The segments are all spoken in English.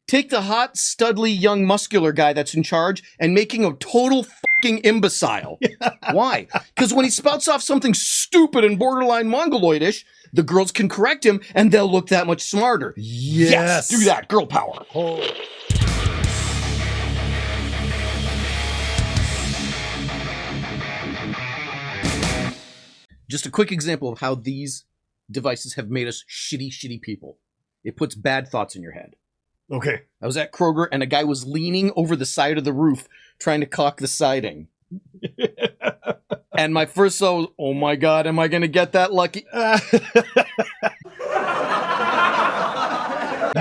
take the hot, studly, young, muscular guy that's in charge and making a total fucking imbecile. Why? Because when he spouts off something stupid and borderline mongoloidish, the girls can correct him and they'll look that much smarter. Yes, do that. Girl power. Oh. Just a quick example of how these devices have made us shitty, shitty people. It puts bad thoughts in your head. Okay. I was at Kroger and a guy was leaning over the side of the roof trying to caulk the siding. And my first thought was, oh my God, am I going to get that lucky?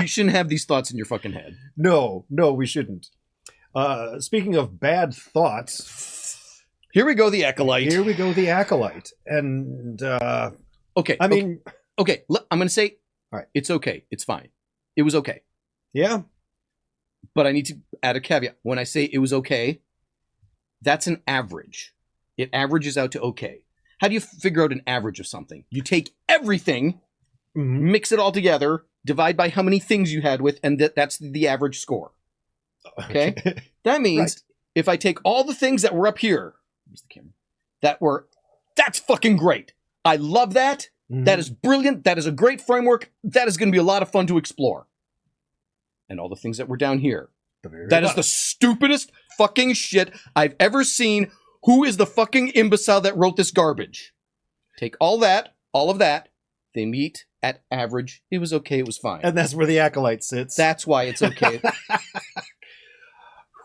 You shouldn't have these thoughts in your fucking head. No, we shouldn't. Speaking of bad thoughts, here we go, the Acolyte. And, okay. I mean... Okay, I'm going to say, all right, it's okay. It's fine. It was okay. Yeah. But I need to add a caveat. When I say it was okay, that's an average. It averages out to okay. How do you figure out an average of something? You take everything, mix it all together, divide by how many things you had with, and that's the average score. Okay? That means if I take all the things that were up here, where's the camera? That's fucking great. I love that. That is brilliant. That is a great framework. That is going to be a lot of fun to explore. And all the things that were down here. That is the stupidest fucking shit I've ever seen. Who is the fucking imbecile that wrote this garbage? Take all of that. They meet at average. It was okay. It was fine. And that's where the Acolyte sits. That's why it's okay.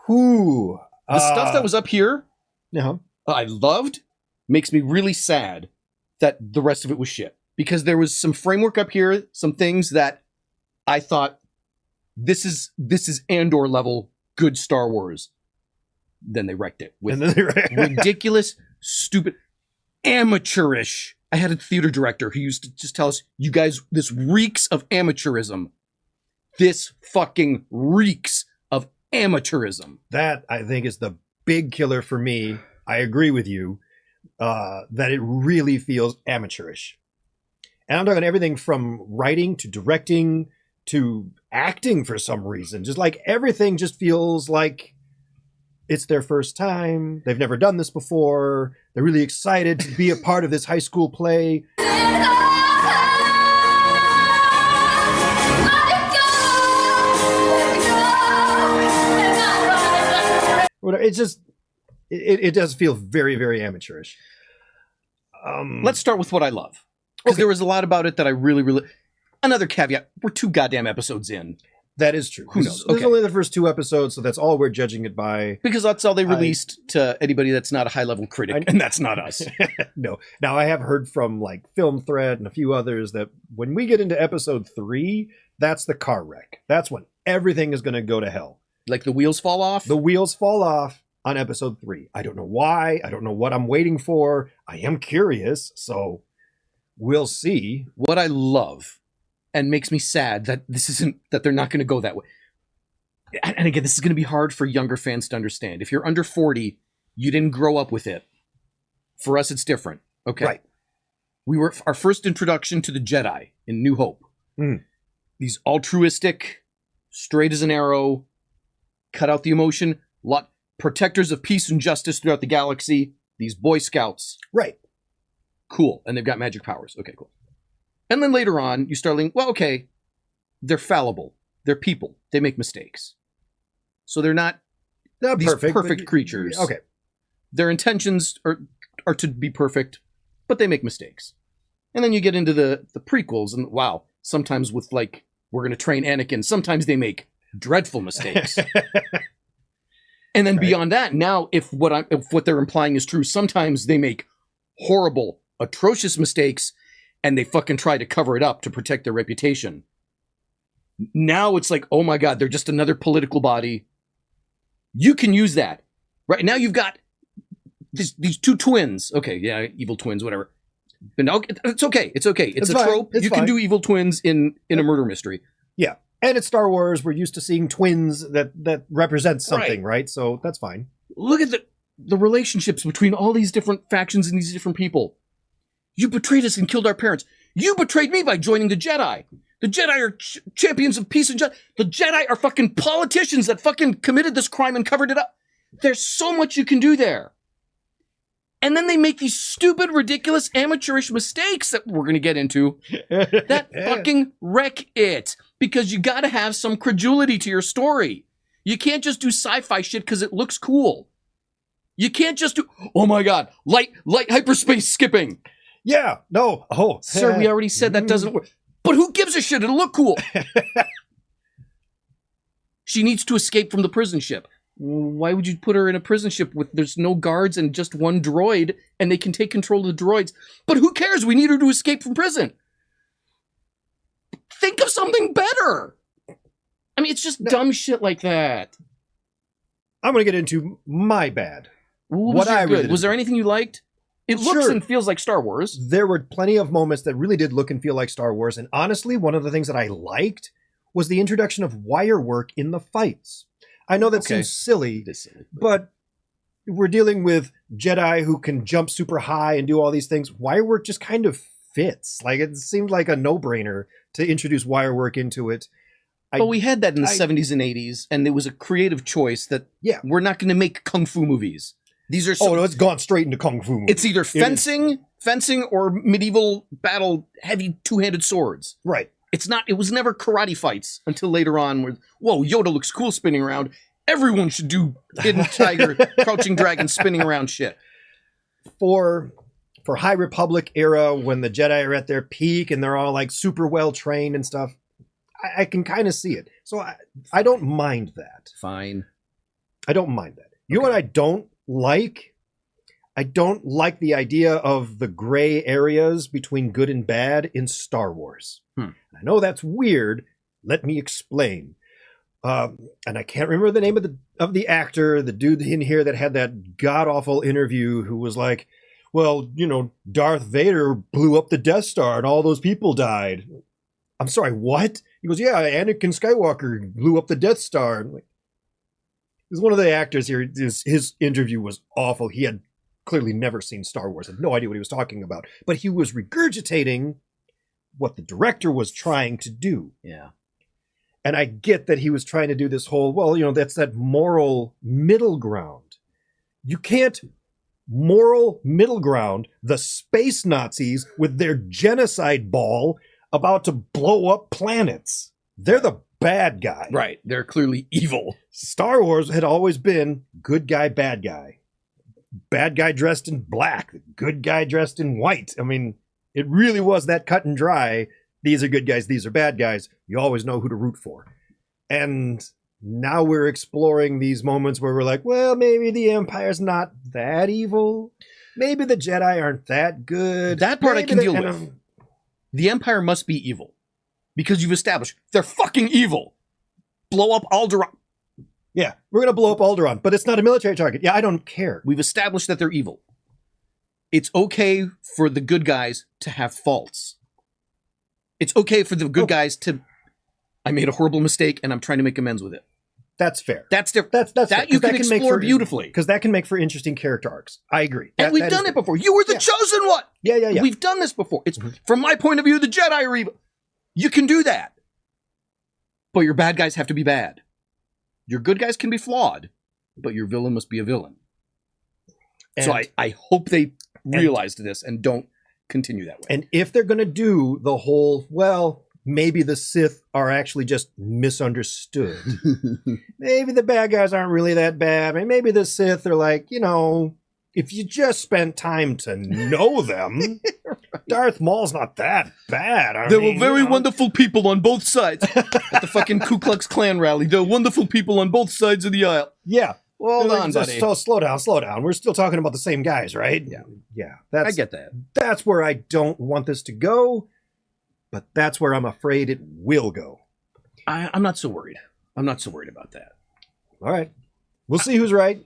Whew. The stuff that was up here, uh-huh. I loved, makes me really sad that the rest of it was shit. Because there was some framework up here, some things that I thought, this is Andor level good Star Wars. Then they wrecked it with ridiculous, stupid, amateurish. I had a theater director who used to just tell us, you guys, this reeks of amateurism. This fucking reeks of amateurism. That, I think, is the big killer for me. I agree with you that it really feels amateurish. And I'm talking everything from writing to directing to acting for some reason. Just like everything just feels like it's their first time. They've never done this before. They're really excited to be a part of this high school play. It's just, it does feel very, very amateurish. Let's start with what I love. Because there was a lot about it that I really, really... Another caveat, we're 2 goddamn episodes in. That is true. Who knows? This is only the first 2 episodes, so that's all we're judging it by. Because that's all they released to anybody that's not a high-level critic, and that's not us. No. Now, I have heard from like Film Thread and a few others that when we get into episode 3, that's the car wreck. That's when everything is going to go to hell. Like the wheels fall off? The wheels fall off on episode 3. I don't know why. I don't know what I'm waiting for. I am curious, so we'll see. What I love and makes me sad that that they're not going to go that way. And again, this is going to be hard for younger fans to understand. If you're under 40, you didn't grow up with it. For us, it's different. Okay. Right. We were our first introduction to the Jedi in New Hope. These altruistic, straight as an arrow, cut out the emotion, protectors of peace and justice throughout the galaxy. These Boy Scouts. Right. Cool. And they've got magic powers. Okay, cool. And then later on, you start thinking, well, okay, they're fallible. They're people. They make mistakes. So they're not these perfect creatures. Okay. Their intentions are to be perfect, but they make mistakes. And then you get into the prequels, and wow, sometimes with like, we're going to train Anakin, sometimes they make dreadful mistakes. And then beyond that, now if what they're implying is true, sometimes they make horrible, atrocious mistakes, and they fucking try to cover it up to protect their reputation. Now it's like, oh my God, they're just another political body. You can use that. Right now you've got these 2 twins. Okay, yeah, evil twins, whatever. But no, it's okay. It's okay. It's a trope. You can do evil twins in a murder mystery. Yeah. And it's Star Wars. We're used to seeing twins that represent something, right? So that's fine. Look at the relationships between all these different factions and these different people. You betrayed us and killed our parents. You betrayed me by joining the Jedi. The Jedi are champions of peace and justice. The Jedi are fucking politicians that fucking committed this crime and covered it up. There's so much you can do there. And then they make these stupid, ridiculous, amateurish mistakes that we're going to get into that fucking wreck it. Because you got to have some credulity to your story. You can't just do sci-fi shit because it looks cool. You can't just do, oh my God, light hyperspace skipping. Yeah, no. Oh, sir, we already said that doesn't work. But who gives a shit? It'll look cool. She needs to escape from the prison ship. Why would you put her in a prison ship with there's no guards and just one droid and they can take control of the droids? But who cares? We need her to escape from prison. Think of something better. I mean, it's just dumb shit like that. I'm going to get into my bad. What I really was there anything you liked? It looks and feels like Star Wars. There were plenty of moments that really did look and feel like Star Wars. And honestly, one of the things that I liked was the introduction of wire work in the fights. I know that seems silly, but we're dealing with Jedi who can jump super high and do all these things. Wire work just kind of fits. Like, it seemed like a no-brainer to introduce wire work into it. But we had that in the 70s and 80s, and it was a creative choice that we're not going to make kung fu movies. These are no, it's gone straight into kung fu movies. It's either fencing or medieval battle, heavy two-handed swords. Right. It's not. It was never karate fights until later on where, whoa, Yoda looks cool spinning around. Everyone should do Hidden Tiger, Crouching Dragon spinning around shit. For High Republic era, when the Jedi are at their peak and they're all like super well trained and stuff, I can kind of see it. So I don't mind that. Fine. I don't mind that. You know what I don't like? I don't like the idea of the gray areas between good and bad in Star Wars. I know that's weird. Let me explain. And I can't remember the name of the actor, the dude in here that had that god-awful interview who was like, well, you know, Darth Vader blew up the Death Star and all those people died. I'm sorry, what? He goes, yeah, Anakin Skywalker blew up the Death Star. I'm like, he's one of the actors here. His interview was awful. He had clearly never seen Star Wars, had no idea what he was talking about. But he was regurgitating what the director was trying to do. Yeah. And I get that he was trying to do this whole, well, you know, that's that moral middle ground. You can't moral middle ground the space Nazis with their genocide ball about to blow up planets. They're the bad guy. Right. They're clearly evil. Star Wars had always been good guy, bad guy. Bad guy dressed in black, good guy dressed in white. I mean, it really was that cut and dry. These are good guys, these are bad guys. You always know who to root for. And now we're exploring these moments where we're like, well, maybe the Empire's not that evil. Maybe the Jedi aren't that good. That part I can deal with. The Empire must be evil. Because you've established they're fucking evil. Blow up Alderaan. Yeah, we're going to blow up Alderaan, but it's not a military target. Yeah, I don't care. We've established that they're evil. It's okay for the good guys to have faults. It's okay for the good guys to, I made a horrible mistake and I'm trying to make amends with it. That's fair. That's different. That fair, you can explore beautifully. Because that can make for interesting character arcs. I agree. And we've done it before. You were the chosen one. Yeah. We've done this before. It's from my point of view, the Jedi are evil. You can do that. But your bad guys have to be bad. Your good guys can be flawed, but your villain must be a villain. And so I hope they realized this and don't continue that way. And if they're going to do the whole, well, maybe the Sith are actually just misunderstood. Maybe the bad guys aren't really that bad. Maybe the Sith are like, you know, if you just spent time to know them, Darth Maul's not that bad. There were very wonderful people on both sides. At the fucking Ku Klux Klan rally, there were wonderful people on both sides of the aisle. Yeah. Hold on, buddy. So slow down. We're still talking about the same guys, right? Yeah. I get that. That's where I don't want this to go, but that's where I'm afraid it will go. I'm not so worried. I'm not so worried about that. All right. We'll see who's right.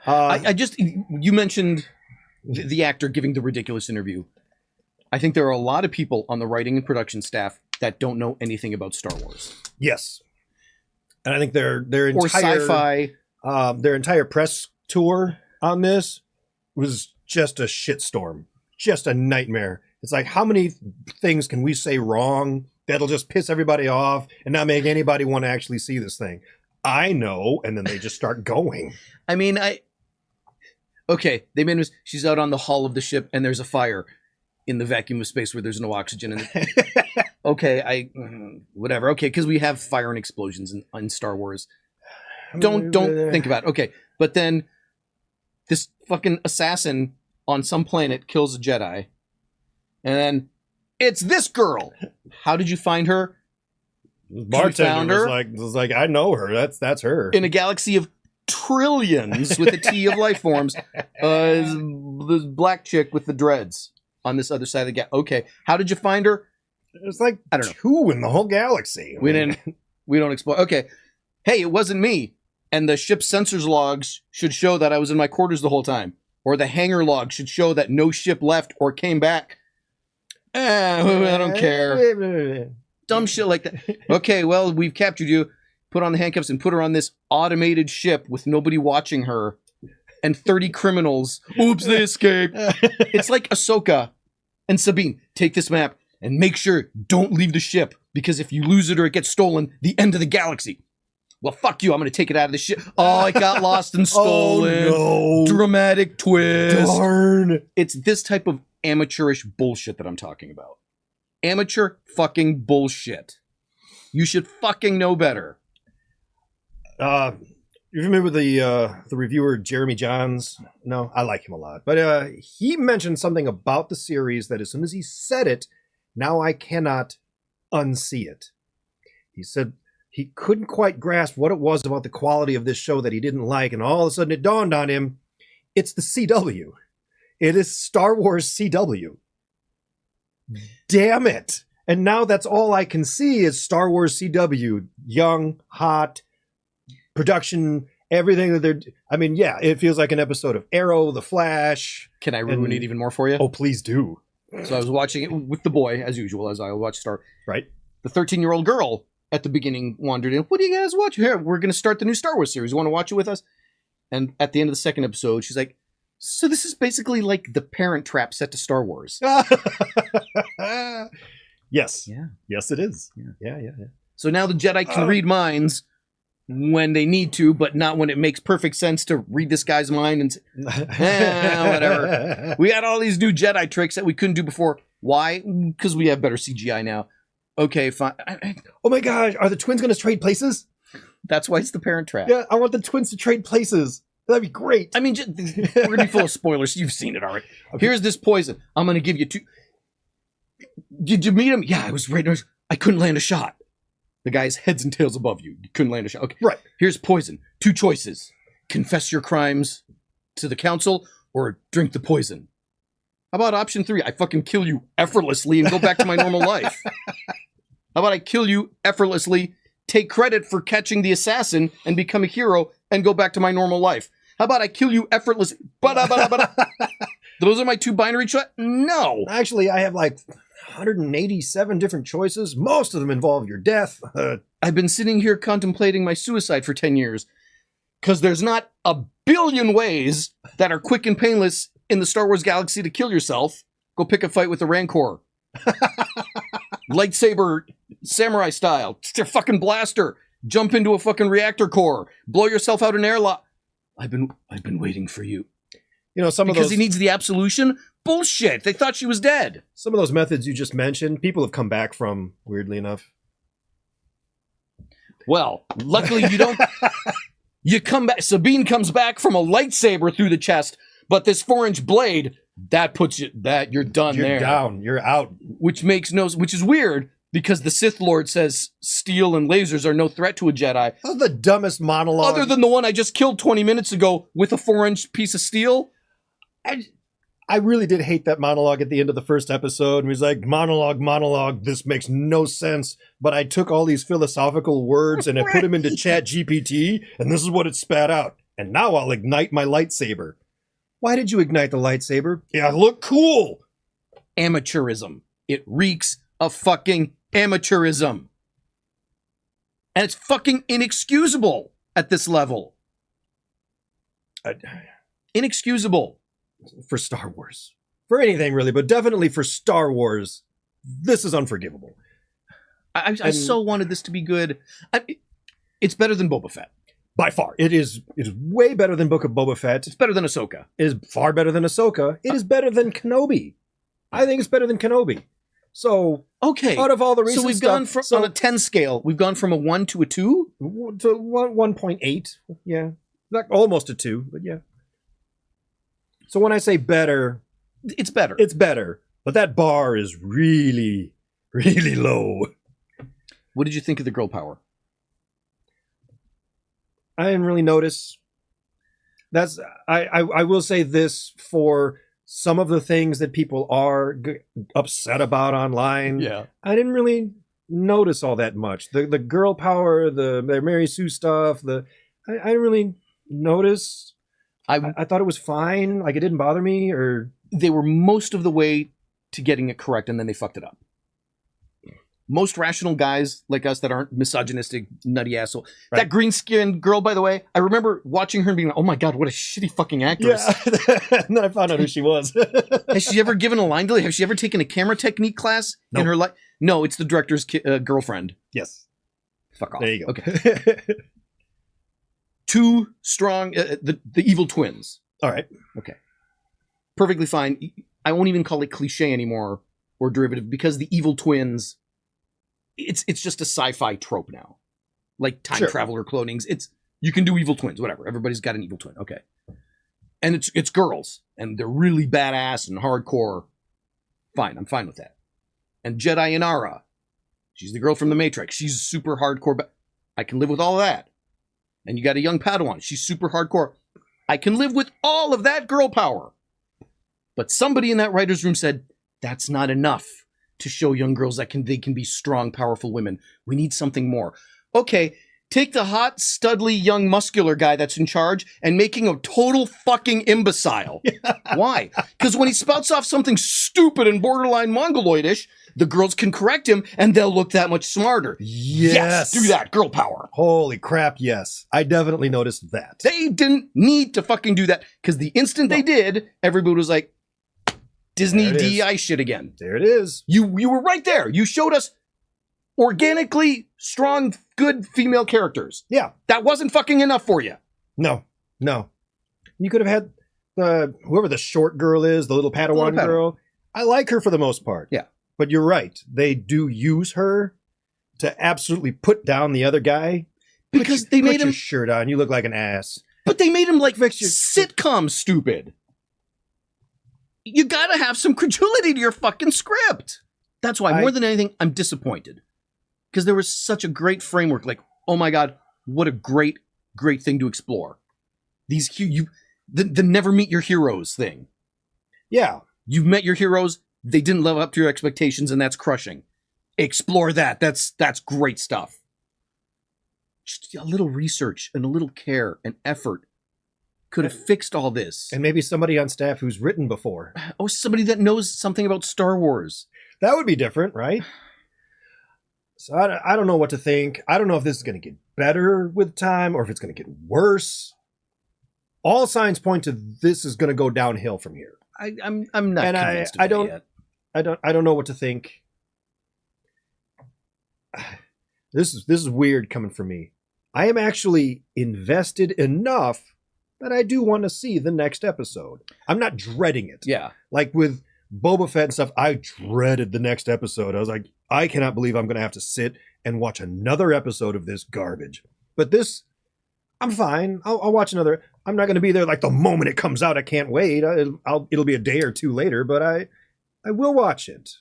You mentioned the actor giving the ridiculous interview. I think there are a lot of people on the writing and production staff that don't know anything about Star Wars. Yes. And I think their or entire sci-fi, their entire press tour on this was just a shitstorm, just a nightmare. It's like, how many things can we say wrong that'll just piss everybody off and not make anybody want to actually see this thing? I know, and then they just start going. I mean, okay, they made she's out on the hull of the ship and there's a fire in the vacuum of space where there's no oxygen. And okay, whatever. Okay, because we have fire and explosions in Star Wars. Don't think about it. Okay, but then this fucking assassin on some planet kills a Jedi, and then it's this girl. How did you find her? Bartender was like, I know her. That's her. In a galaxy of trillions with a T of life forms, this black chick with the dreads on this other side of the galaxy. Okay, how did you find her? It's like, I don't know, 2 in the whole galaxy. We don't explore. Okay, hey, it wasn't me. And the ship's sensors logs should show that I was in my quarters the whole time, or the hangar log should show that no ship left or came back. I don't care. Dumb shit like that. Okay, well, we've captured you. Put on the handcuffs and put her on this automated ship with nobody watching her and 30 criminals. Oops, they escaped. It's like Ahsoka and Sabine. Take this map and make sure don't leave the ship, because if you lose it or it gets stolen, the end of the galaxy. Well, fuck you. I'm going to take it out of the ship. Oh, it got lost and stolen. Oh, no. Dramatic twist. Darn. It's this type of amateurish bullshit that I'm talking about. Amateur fucking bullshit. You should fucking know better. You remember the reviewer Jeremy Johns? No, I like him a lot. But he mentioned something about the series that as soon as he said it, now I cannot unsee it. He said he couldn't quite grasp what it was about the quality of this show that he didn't like, and all of a sudden it dawned on him, it's the CW. It is Star Wars CW. Damn it. And now that's all I can see is Star Wars CW. Young, hot, production, everything that they're... I mean, yeah, it feels like an episode of Arrow, The Flash. Can I ruin it even more for you? Oh, please do. So I was watching it with the boy, as usual, as I watch Star... Right. The 13-year-old girl at the beginning wandered in. What do you guys watch? Here, we're going to start the new Star Wars series. You want to watch it with us? And at the end of the second episode, she's like, so this is basically like the Parent Trap set to Star Wars. Yes. Yeah. Yes, it is. Yeah. Yeah. So now the Jedi can read minds when they need to, but not when it makes perfect sense to read this guy's mind and whatever. We got all these new Jedi tricks that we couldn't do before. Why? Because we have better CGI now. Okay, fine. Oh my gosh, are the twins going to trade places? That's why it's the Parent Trap. Yeah, I want the twins to trade places. That'd be great. I mean, we're going to be full of spoilers. You've seen it already. Okay. Here's this poison. I'm going to give you 2. Did you meet him? Yeah, I was right. I couldn't land a shot. The guy's heads and tails above you. You couldn't land a shot. Okay. Right. Here's poison. 2 choices. Confess your crimes to the council or drink the poison. How about option 3? I fucking kill you effortlessly and go back to my normal life. How about I kill you effortlessly, take credit for catching the assassin and become a hero and go back to my normal life? How about I kill you effortlessly? Those are my 2 binary choices? No. Actually, I have like 187 different choices. Most of them involve your death. I've been sitting here contemplating my suicide for 10 years because there's not a billion ways that are quick and painless in the Star Wars galaxy to kill yourself. Go pick a fight with the Rancor. Lightsaber, samurai style. It's your fucking blaster. Jump into a fucking reactor core. Blow yourself out an airlock. I've been waiting for you. You know, because he needs the absolution? Bullshit. They thought she was dead. Some of those methods you just mentioned, people have come back from, weirdly enough. Well, luckily you don't. You come back. Sabine comes back from a lightsaber through the chest, but this 4-inch blade, that puts you, you're done there. You're down. You're out. Which is weird because the Sith Lord says steel and lasers are no threat to a Jedi. That's the dumbest monologue. Other than the one I just killed 20 minutes ago with a 4-inch piece of steel. I really did hate that monologue at the end of the first episode. And he was like, monologue, this makes no sense. But I took all these philosophical words and I put them into Chat GPT, and this is what it spat out. And now I'll ignite my lightsaber. Why did you ignite the lightsaber? Yeah, look cool. Amateurism. It reeks of fucking amateurism. And it's fucking inexcusable at this level. Inexcusable. For Star Wars. for anything really, but definitely for Star Wars, this is unforgivable. I so wanted this to be good. It's better than Boba Fett. By far, it is way better than Book of Boba Fett. It's better than Ahsoka. It is far better than Ahsoka. It is better than Kenobi. I think it's better than Kenobi. So, okay, out of all the recent so we've stuff, gone from on a 10 scale. We've gone from a 1 to a 2 to 1.8. Yeah, not almost a 2, but yeah. So when I say better, it's better. It's better, but that bar is really, really low. What did you think of the girl power? I didn't really notice. That's I will say this for some of the things that people are upset about online. Yeah, I didn't really notice all that much. The girl power, the Mary Sue stuff. I didn't really notice. I thought it was fine. Like, it didn't bother me. Or they were most of the way to getting it correct, and then they fucked it up. Most rational guys like us that aren't misogynistic, nutty asshole. Right. That green-skinned girl, by the way, I remember watching her and being like, oh my God, what a shitty fucking actress. Yeah. And then I found out who she was. Has she ever given a line delay? Has she ever taken a camera technique class in her life? No, it's the director's girlfriend. Yes. Fuck off. There you go. Okay. Too strong, the evil twins. All right. Okay. Perfectly fine. I won't even call it cliche anymore or derivative, because the evil twins... It's just a sci-fi trope now, like time travel or clonings. You can do evil twins, whatever. Everybody's got an evil twin, okay. And it's girls, and they're really badass and hardcore. Fine, I'm fine with that. And Jedi Inara, she's the girl from the Matrix. She's super hardcore. I can live with all of that. And you got a young Padawan. She's super hardcore. I can live with all of that girl power. But somebody in that writer's room said that's not enough to show young girls that they can be strong, powerful women. We need something more. Okay, take the hot, studly, young, muscular guy that's in charge and making a total fucking imbecile. Why? Because when he spouts off something stupid and borderline mongoloidish, the girls can correct him and they'll look that much smarter. Yes, do that. Girl power. Holy crap, yes. I definitely noticed that. They didn't need to fucking do that, because the instant they did, everybody was like, Disney DEI shit again. There it is. You were right there. You showed us organically strong, good female characters. Yeah. That wasn't fucking enough for you. No. You could have had whoever the short girl is, the little Padawan girl. I like her for the most part. Yeah. But you're right. They do use her to absolutely put down the other guy. Because they made him... Put your shirt on. You look like an ass. But they made him like sitcom stupid. You gotta have some credulity to your fucking script. That's why, more than anything, I'm disappointed. Because there was such a great framework. Like, oh my God, what a great, great thing to explore. The never meet your heroes thing. Yeah. You've met your heroes, they didn't live up to your expectations, and that's crushing. Explore that. That's great stuff. Just a little research and a little care and effort could have fixed all this. And maybe somebody on staff who's written before. Oh, somebody that knows something about Star Wars. That would be different, right? So I don't know what to think. I don't know if this is going to get better with time or if it's going to get worse. All signs point to this is going to go downhill from here. I'm not convinced about it yet. I don't know what to think. This is weird coming from me. I am actually invested enough that I do want to see the next episode. I'm not dreading it. Yeah. Like with Boba Fett and stuff, I dreaded the next episode. I was like, I cannot believe I'm going to have to sit and watch another episode of this garbage. But this, I'm fine. I'll watch another. I'm not going to be there like the moment it comes out. I can't wait. It'll be a day or two later, but I will watch it.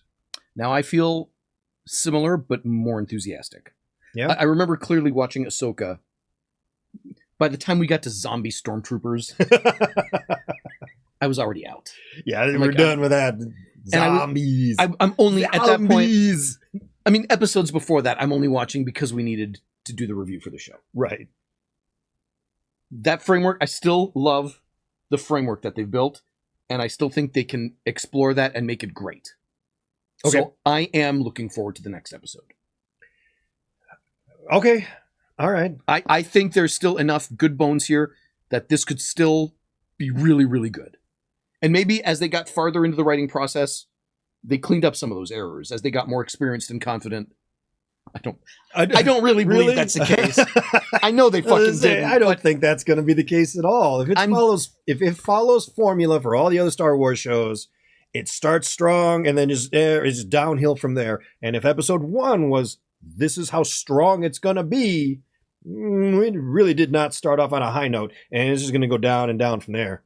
Now I feel similar, but more enthusiastic. Yeah. I remember clearly watching Ahsoka. By the time we got to zombie stormtroopers, I was already out. Yeah, we're done with that. Zombies. I'm only at that point. I mean, episodes before that, I'm only watching because we needed to do the review for the show. Right. That framework, I still love the framework that they've built, and I still think they can explore that and make it great. Okay. So I am looking forward to the next episode. Okay. All right. I think there's still enough good bones here that this could still be really, really good. And maybe as they got farther into the writing process, they cleaned up some of those errors as they got more experienced and confident. I don't really believe that's the case. I know they fucking did. I don't think that's going to be the case at all. If it follows formula for all the other Star Wars shows, it starts strong and then is downhill from there. And if episode 1 was, this is how strong it's going to be, it really did not start off on a high note. And it's just going to go down and down from there.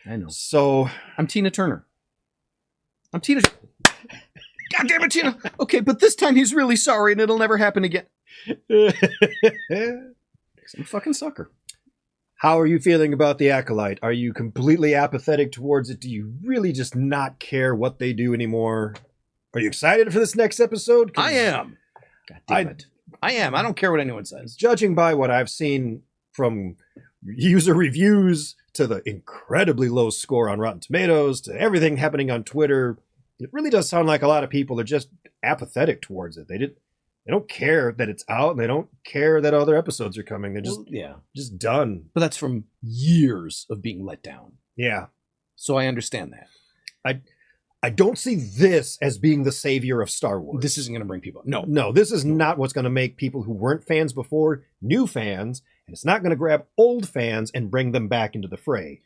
I know. So I'm Tina Turner. God damn it, Tina. Okay, but this time he's really sorry and it'll never happen again. I'm a fucking sucker. How are you feeling about the Acolyte? Are you completely apathetic towards it? Do you really just not care what they do anymore? Are you excited for this next episode? I am. God damn it. I am. I don't care what anyone says. Judging by what I've seen from user reviews to the incredibly low score on Rotten Tomatoes to everything happening on Twitter, it really does sound like a lot of people are just apathetic towards it. They don't care that it's out, and they don't care that other episodes are coming. They're just done. But that's from years of being let down. Yeah. So I understand that. I don't see this as being the savior of Star Wars. This isn't going to bring people. No, this is not what's going to make people who weren't fans before new fans, and it's not going to grab old fans and bring them back into the fray.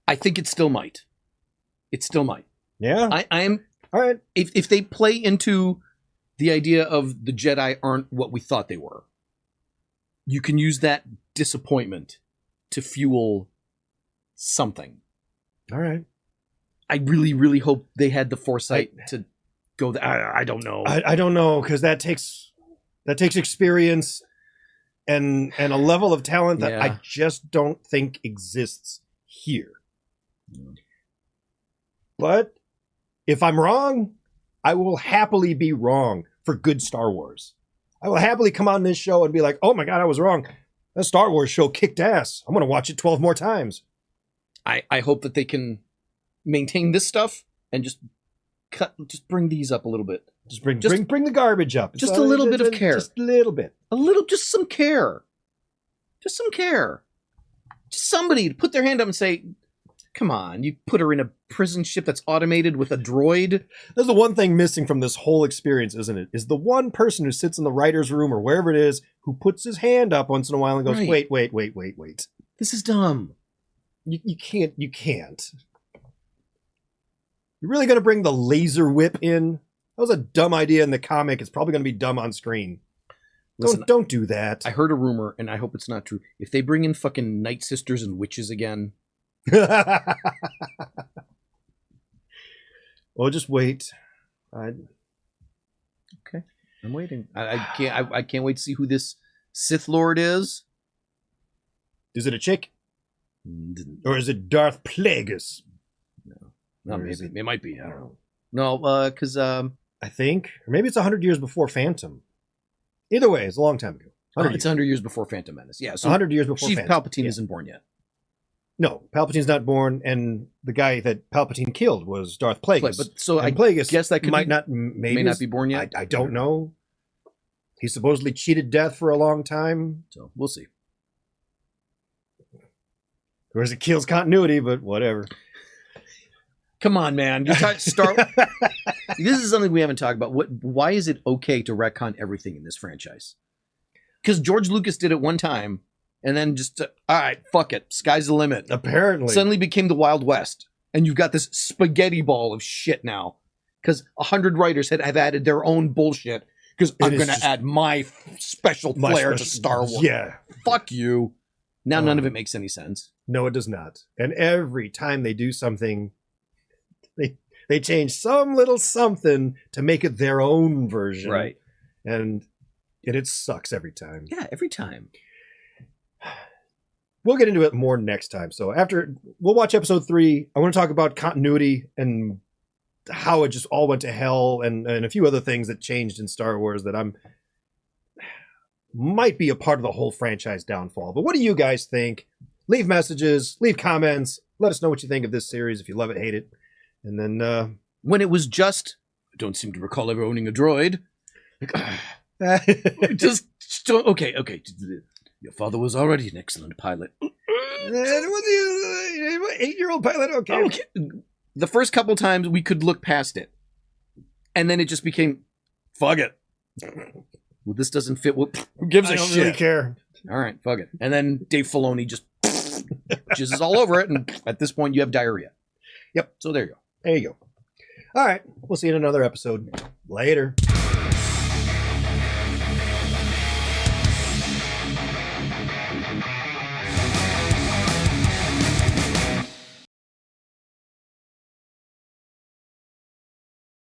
I think it still might. It still might. Yeah. I am. All right. If they play into the idea of the Jedi aren't what we thought they were, you can use that disappointment to fuel something. All right. I really, really hope they had the foresight to go there. I don't know. I don't know, because that takes experience and a level of talent that I just don't think exists here. But if I'm wrong, I will happily be wrong for good Star Wars. I will happily come on this show and be like, oh my God, I was wrong. That Star Wars show kicked ass. I'm going to watch it 12 more times. I hope that they can maintain this stuff and just bring these up a little bit. Just bring the garbage up. Just a little bit of care. Just a little bit. Just some care. Just some care. Just somebody to put their hand up and say, come on, you put her in a prison ship that's automated with a droid. That's the one thing missing from this whole experience, isn't it? Is the one person who sits in the writer's room or wherever it is, who puts his hand up once in a while and goes, right. wait. This is dumb. You can't. You're really going to bring the laser whip in? That was a dumb idea in the comic. It's probably going to be dumb on screen. Listen, don't do that. I heard a rumor, and I hope it's not true. If they bring in fucking Night Sisters and witches again... Well, just wait. Okay, I'm waiting. I can't wait to see who this Sith Lord is. Is it a chick? Or is it Darth Plagueis? No, maybe it might be. I don't know. No, because I think, or maybe it's 100 years before Phantom. Either way, it's a long time ago. It's 100 years before Phantom Menace. Yeah, so 100 years before Chief Phantom. Palpatine isn't born yet. No, Palpatine's not born, and the guy that Palpatine killed was Darth Plagueis. But so and I Plagueis guess that may not be born yet. I don't know. He supposedly cheated death for a long time, so we'll see. Of course, it kills continuity, but whatever. Come on, man! You're Star. This is something we haven't talked about. Why is it okay to retcon everything in this franchise? Because George Lucas did it one time. And then just, all right, fuck it. Sky's the limit. Apparently. Suddenly became the Wild West. And you've got this spaghetti ball of shit now. Because 100 writers have added their own bullshit. Because I'm going to add my special flair to Star Wars. Yeah. Fuck you. Now none of it makes any sense. No, it does not. And every time they do something, they change some little something to make it their own version. Right. And it sucks every time. Yeah, every time. We'll get into it more next time. So we'll watch episode 3. I want to talk about continuity and how it just all went to hell and a few other things that changed in Star Wars that might be a part of the whole franchise downfall. But what do you guys think? Leave messages, leave comments. Let us know what you think of this series, if you love it, hate it. And then... when it was just... I don't seem to recall ever owning a droid. Okay. Your father was already an excellent pilot. You 8-year-old pilot. Okay. Okay. The first couple times we could look past it, and then it just became, fuck it. Well, this doesn't fit. Who gives I a don't shit? really care. All right, fuck it. And then Dave Filoni just jizzes all over it, and at this point, you have diarrhea. Yep. So there you go. There you go. All right. We'll see you in another episode. Later.